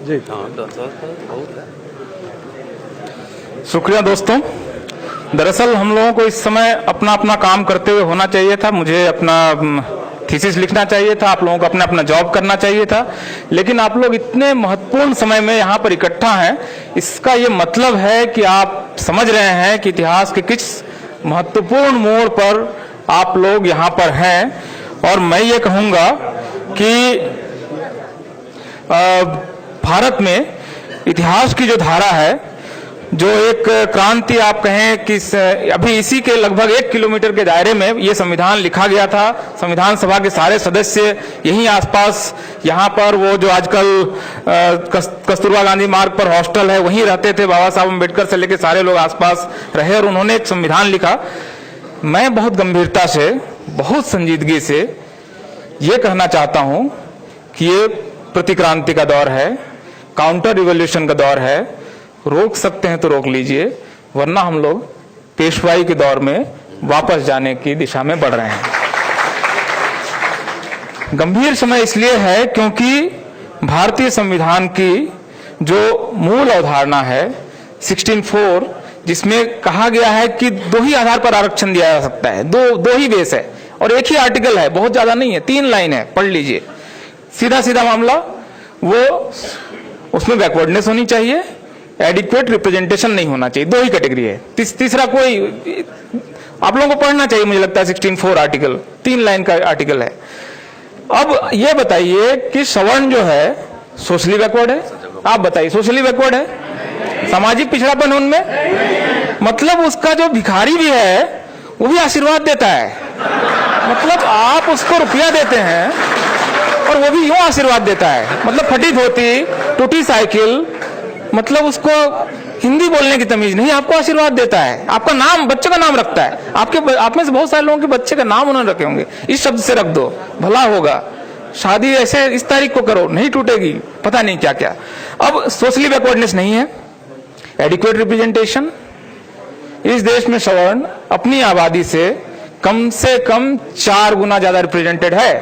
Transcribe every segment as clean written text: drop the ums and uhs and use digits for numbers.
जी बहुत है। शुक्रिया दोस्तों। दरअसल हम लोगों को इस समय अपना अपना काम करते हुए होना चाहिए था। मुझे अपना थीसिस लिखना चाहिए था, आप लोगों को अपना अपना जॉब करना चाहिए था, लेकिन आप लोग इतने महत्वपूर्ण समय में यहाँ पर इकट्ठा हैं। इसका ये मतलब है कि आप समझ रहे हैं कि इतिहास के किस महत्वपूर्ण मोड़ पर आप लोग यहाँ पर हैं। और मैं ये कहूँगा कि भारत में इतिहास की जो धारा है, जो एक क्रांति आप कहें कि अभी इसी के लगभग 1 किलोमीटर के दायरे में ये संविधान लिखा गया था। संविधान सभा के सारे सदस्य यहीं आसपास, यहाँ पर वो जो आजकल कस्तूरबा गांधी मार्ग पर हॉस्टल है वहीं रहते थे। बाबा साहब अम्बेडकर से लेकर सारे लोग आसपास रहे और उन्होंने एक संविधान लिखा। मैं बहुत गंभीरता से, बहुत संजीदगी से ये कहना चाहता हूँ कि ये प्रतिक्रांति का दौर है, काउंटर रिवॉल्यूशन का दौर है। रोक सकते हैं तो रोक लीजिए, वरना हम लोग पेशवाई के दौर में वापस जाने की दिशा में बढ़ रहे हैं। गंभीर समय इसलिए है क्योंकि भारतीय संविधान की जो मूल अवधारणा है 16(4), जिसमें कहा गया है कि 2 ही आधार पर आरक्षण दिया जा सकता है, दो ही बेस है और एक ही आर्टिकल है, बहुत ज्यादा नहीं है, 3 लाइन है, पढ़ लीजिए। सीधा सीधा मामला, वो उसमें बैकवर्डनेस होनी चाहिए, एडिक्वेट रिप्रेजेंटेशन नहीं होना चाहिए, 2 ही कैटेगरी है। तीसरा कोई आप लोगों को पढ़ना चाहिए, मुझे लगता है 16(4) आर्टिकल 3 लाइन का आर्टिकल है। अब ये बताइए कि सवर्ण जो है सोशली बैकवर्ड है? आप बताइए, सोशली बैकवर्ड है? सामाजिक पिछड़ापन है उनमें? मतलब उसका जो भिखारी भी है वो भी आशीर्वाद देता है। मतलब आप उसको रुपया देते हैं और वो भी यूं आशीर्वाद देता है। मतलब फटी धोती, टूटी साइकिल, मतलब उसको हिंदी बोलने की तमीज नहीं, आपको आशीर्वाद देता है। आपका नाम, बच्चे का नाम रखता है। आप में से बहुत सारे लोगों के बच्चे का नाम उन्होंने रखे होंगे, इस शब्द से रख दो, भला होगा, शादी ऐसे इस तारीख को करो, नहीं टूटेगी, पता नहीं क्या क्या। अब सोशली बैकवर्डनेस नहीं है, एडिक्वेट रिप्रेजेंटेशन। इस देश में सवर्ण अपनी आबादी से कम 4 गुना ज्यादा रिप्रेजेंटेड है।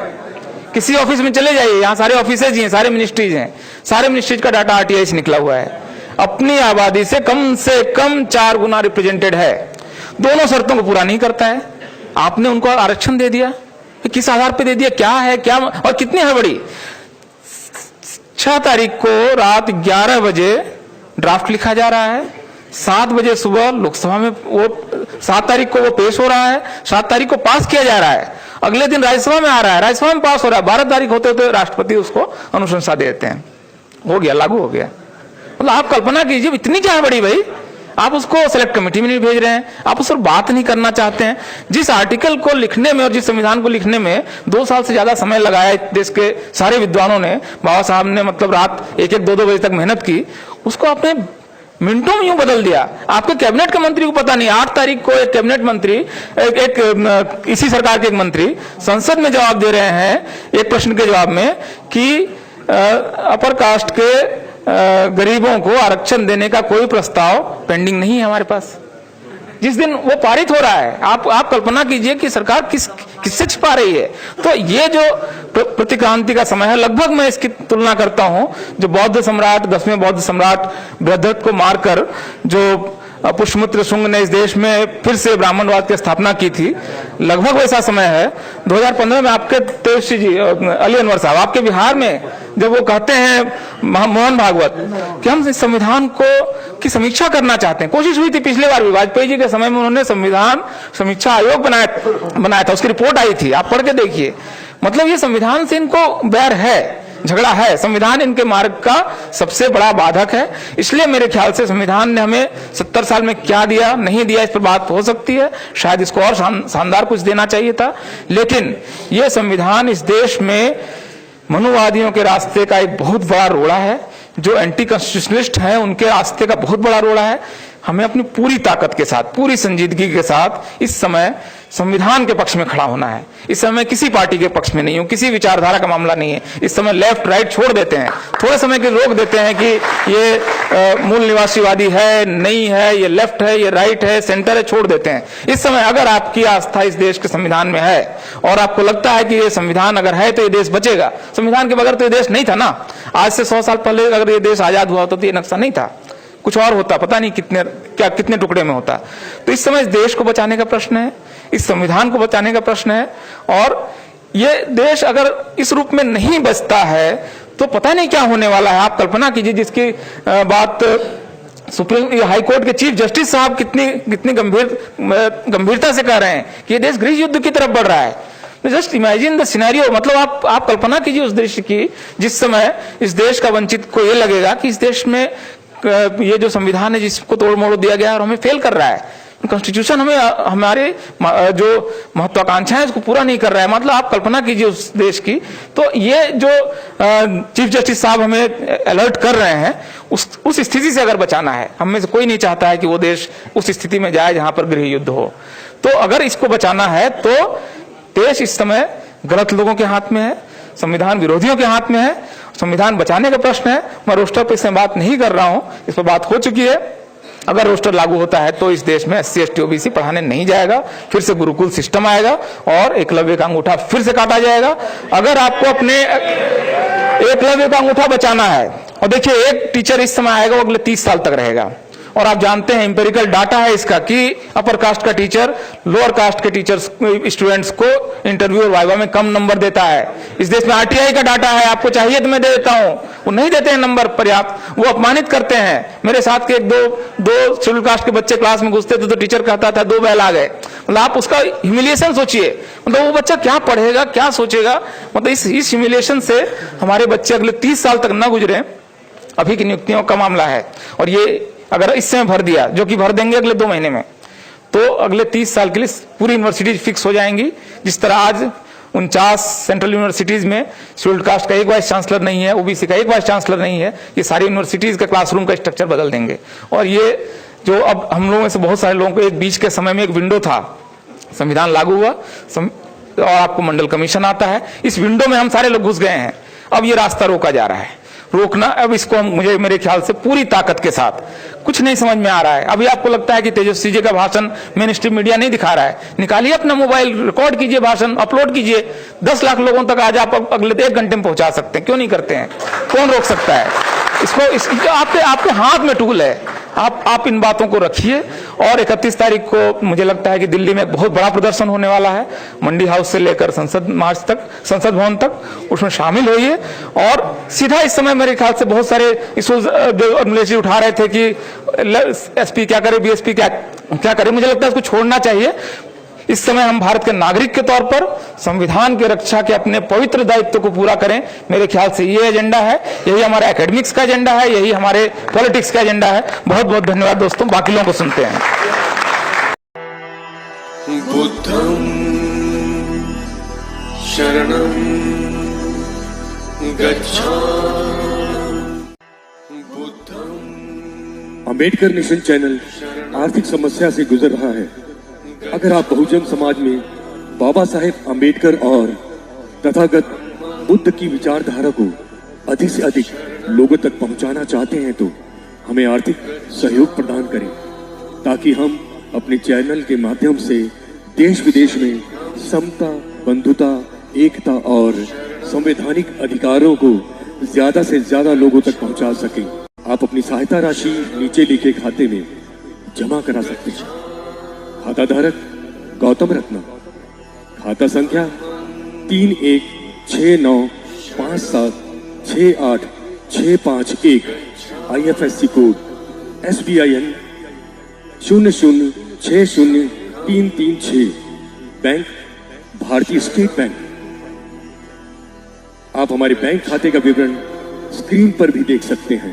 किसी ऑफिस में चले जाइए, यहाँ सारे ऑफिसेज हैं, सारे मिनिस्ट्रीज हैं, सारे मिनिस्ट्रीज का डाटा आरटीआई से निकला हुआ है। अपनी आबादी से कम 4 गुना रिप्रेजेंटेड है। दोनों शर्तों को पूरा नहीं करता है। आपने उनको आरक्षण दे दिया, किस आधार पे दे दिया, क्या है, क्या और कितनी हड़बड़ी। 6 तारीख को रात 11 बजे ड्राफ्ट लिखा जा रहा है, 7 बजे सुबह लोकसभा में वो 7 तारीख को वो पेश हो रहा है, 7 तारीख को पास किया जा रहा है, अगले दिन राज्यसभा में आ रहा है, राज्यसभा में पास हो रहा है, 12 तारीख होते होते राष्ट्रपति उसको अनुशंसा दे देते हैं, हो गया, लागू हो गया। मतलब आप कल्पना कीजिए, इतनी क्या बड़ी भाई, आप उसको सेलेक्ट कमेटी में नहीं भेज रहे हैं, आप उस पर बात नहीं करना चाहते हैं। जिस आर्टिकल को लिखने में और जिस संविधान को लिखने में 2 साल से ज्यादा समय लगाया देश के सारे विद्वानों ने, बाबा साहब ने मतलब रात 1-1, 2-2 बजे तक मेहनत की, उसको आपने मिनटों में यूं बदल दिया। आपके कैबिनेट के मंत्री को पता नहीं, 8 तारीख को एक कैबिनेट मंत्री, एक इसी सरकार के एक मंत्री संसद में जवाब दे रहे हैं एक प्रश्न के जवाब में कि अपर कास्ट के गरीबों को आरक्षण देने का कोई प्रस्ताव पेंडिंग नहीं है हमारे पास। जिस दिन वो पारित हो रहा है, आप कल्पना कीजिए कि सरकार किससे छिपा रही है। तो ये जो प्रतिक्रांति का समय है, लगभग मैं इसकी तुलना करता हूं जो बौद्ध सम्राट, 10वें बौद्ध सम्राट बृहद्रथ को मारकर जो पुष्यमित्र शुंग ने इस देश में फिर से ब्राह्मणवाद की स्थापना की थी, लगभग वैसा समय है। 2015 में आपके तेजस्वी जी, अली अनवर साहब, आपके बिहार में जब वो कहते हैं मोहन भागवत कि हम इस संविधान की समीक्षा करना चाहते हैं। कोशिश हुई थी पिछले बार भी, वाजपेयी जी के समय में उन्होंने संविधान समीक्षा आयोग बनाया था, उसकी रिपोर्ट आई थी, आप पढ़ के देखिए। मतलब ये संविधान से इनको बैर है, झगड़ा है, संविधान इनके मार्ग का सबसे बड़ा बाधक है। इसलिए मेरे ख्याल से संविधान ने हमें 70 साल में क्या दिया, नहीं दिया, इस पर बात हो सकती है, शायद इसको और शानदार कुछ देना चाहिए था। लेकिन यह संविधान इस देश में मनुवादियों के रास्ते का एक बहुत बड़ा रोड़ा है, जो एंटी कॉन्स्टिट्यूशनलिस्ट हैं उनके रास्ते का बहुत बड़ा रोड़ा है। हमें अपनी पूरी ताकत के साथ, पूरी संजीदगी के साथ इस समय संविधान के पक्ष में खड़ा होना है। इस समय किसी पार्टी के पक्ष में नहीं हूं, किसी विचारधारा का मामला नहीं है। इस समय लेफ्ट राइट छोड़ देते हैं, थोड़े समय के रोक देते हैं कि ये मूल निवासीवादी है, नहीं है, ये लेफ्ट है, ये राइट है, सेंटर है, छोड़ देते हैं। इस समय अगर आपकी आस्था इस देश के संविधान में है और आपको लगता है कि ये संविधान अगर है तो ये देश बचेगा, संविधान के बगैर तो ये देश नहीं था ना। आज से 100 साल पहले अगर ये देश आजाद हुआ होता तो ये नक्शा नहीं था, कुछ और होता, पता नहीं कितने टुकड़े में होता। तो इस समय इस देश को बचाने का प्रश्न है, इस संविधान को बचाने का प्रश्न है। और ये देश अगर इस रूप में नहीं बचता है तो पता नहीं क्या होने वाला है। आप कल्पना कीजिए, जिसकी बात सुप्रीम हाई कोर्ट के चीफ जस्टिस साहब कितनी गंभीरता से कह रहे हैं कि ये देश गृह युद्ध की तरफ बढ़ रहा है। जस्ट इमेजिन द सिनेरियो, मतलब आप कल्पना कीजिए उस देश की जिस समय इस देश का वंचित को ये लगेगा कि इस देश में ये जो संविधान है जिसको तोड़ मोड़ दिया गया और हमें फेल कर रहा है, कॉन्स्टिट्यूशन हमें हमारे जो महत्वाकांक्षाएं उसको पूरा नहीं कर रहा है। मतलब आप कल्पना कीजिए उस देश की। तो ये जो चीफ जस्टिस साहब हमें अलर्ट कर रहे हैं, उस स्थिति से अगर बचाना है, हम में से कोई नहीं चाहता है कि वो देश उस स्थिति में जाए जहां पर गृह युद्ध हो। तो अगर इसको बचाना है तो देश इस समय गलत लोगों के हाथ में है, संविधान विरोधियों के हाथ में है। संविधान बचाने का प्रश्न है। मैं रोस्टर पर इसमें बात नहीं कर रहा हूं, इस पर बात हो चुकी है। अगर रोस्टर लागू होता है तो इस देश में SC ST OBC पढ़ाने नहीं जाएगा, फिर से गुरुकुल सिस्टम आएगा और एकलव्य का अंगूठा फिर से काटा जाएगा। अगर आपको अपने एकलव्य का अंगूठा बचाना है, और देखिए एक टीचर इस समय आएगा वो अगले 30 साल तक रहेगा, और आप जानते हैं इंपेरिकल डाटा है इसका कि अपर कास्ट का टीचर लोअर कास्ट के टीचर्स स्टूडेंट्स को इंटरव्यू और वाइवा में कम नंबर देता है। इस देश में RTI का डाटा है, आपको चाहिए तो मैं दे देता हूं, वो नहीं देते हैं नंबर पर्याप्त, वो अपमानित करते हैं। मेरे साथ के दो शेड्यूल कास्ट के बच्चे क्लास में घुसते थे तो टीचर कहता था 2 बैल आ गए। मतलब आप उसका ह्यूमिलिएशन सोचिए, मतलब वो बच्चा क्या पढ़ेगा, क्या सोचेगा। मतलब इस ह्यूमिलिएशन से हमारे बच्चे अगले 30 साल तक ना गुजरे। अभी की नियुक्तियों का मामला है, और ये अगर इस समय भर दिया, जो कि भर देंगे अगले 2 महीने में, तो अगले 30 साल के लिए पूरी यूनिवर्सिटीज फिक्स हो जाएंगी। जिस तरह आज 49 सेंट्रल यूनिवर्सिटीज में शेड्यूल्ड कास्ट का एक वाइस चांसलर नहीं है, OBC का एक वाइस चांसलर नहीं है, ये सारी यूनिवर्सिटीज का क्लासरूम का स्ट्रक्चर बदल देंगे। और ये जो अब हम लोगों में से बहुत सारे लोगों को एक बीच के समय में एक विंडो था, संविधान लागू हुआ और आपको मंडल कमीशन आता है, इस विंडो में हम सारे लोग घुस गए हैं। अब ये रास्ता रोका जा रहा है, रोकना अब इसको मुझे मेरे ख्याल से पूरी ताकत के साथ, कुछ नहीं समझ में आ रहा है। अभी आपको लगता है कि तेजस्वी जी का भाषण मेन स्ट्रीम मीडिया नहीं दिखा रहा है, निकालिए अपना मोबाइल, रिकॉर्ड कीजिए भाषण, अपलोड कीजिए, 10 लाख लोगों तक आज आप अगले 1 घंटे में पहुंचा सकते हैं। क्यों नहीं करते हैं? कौन रोक सकता है इसको? आपके हाथ में टूल है। आप इन बातों को रखिए। और 31 तारीख को मुझे लगता है कि दिल्ली में एक बहुत बड़ा प्रदर्शन होने वाला है, मंडी हाउस से लेकर संसद मार्च तक, संसद भवन तक, उसमें शामिल होइए। और सीधा इस समय मेरे ख्याल से बहुत सारे इश्यूज जो अमलेश जी उठा रहे थे कि SP क्या करे, BSP क्या करे, मुझे लगता है उसको छोड़ना चाहिए। इस समय हम भारत के नागरिक के तौर पर संविधान की रक्षा के अपने पवित्र दायित्व को पूरा करें। मेरे ख्याल से ये एजेंडा है, यही हमारा एकेडमिक्स का एजेंडा है, यही हमारे पॉलिटिक्स का एजेंडा है। बहुत बहुत धन्यवाद दोस्तों, बाकी लोगों को सुनते हैं। बुद्धं शरणं गच्छामि। अंबेडकर नेशन चैनल आर्थिक समस्या से गुजर रहा है। अगर आप बहुजन समाज में बाबा साहेब अंबेडकर और तथागत बुद्ध की विचारधारा को अधिक से अधिक लोगों तक पहुंचाना चाहते हैं तो हमें आर्थिक सहयोग प्रदान करें, ताकि हम अपने चैनल के माध्यम से देश विदेश में समता, बंधुता, एकता और संवैधानिक अधिकारों को ज्यादा से ज्यादा लोगों तक पहुंचा सकें। आप अपनी सहायता राशि नीचे लिखे खाते में जमा करा सकते हैं। खाता धारक गौतम रत्ना, खाता संख्या 316957686551, IFSC कोड SBIN 0060336, बैंक भारतीय स्टेट बैंक। आप हमारे बैंक खाते का विवरण स्क्रीन पर भी देख सकते हैं।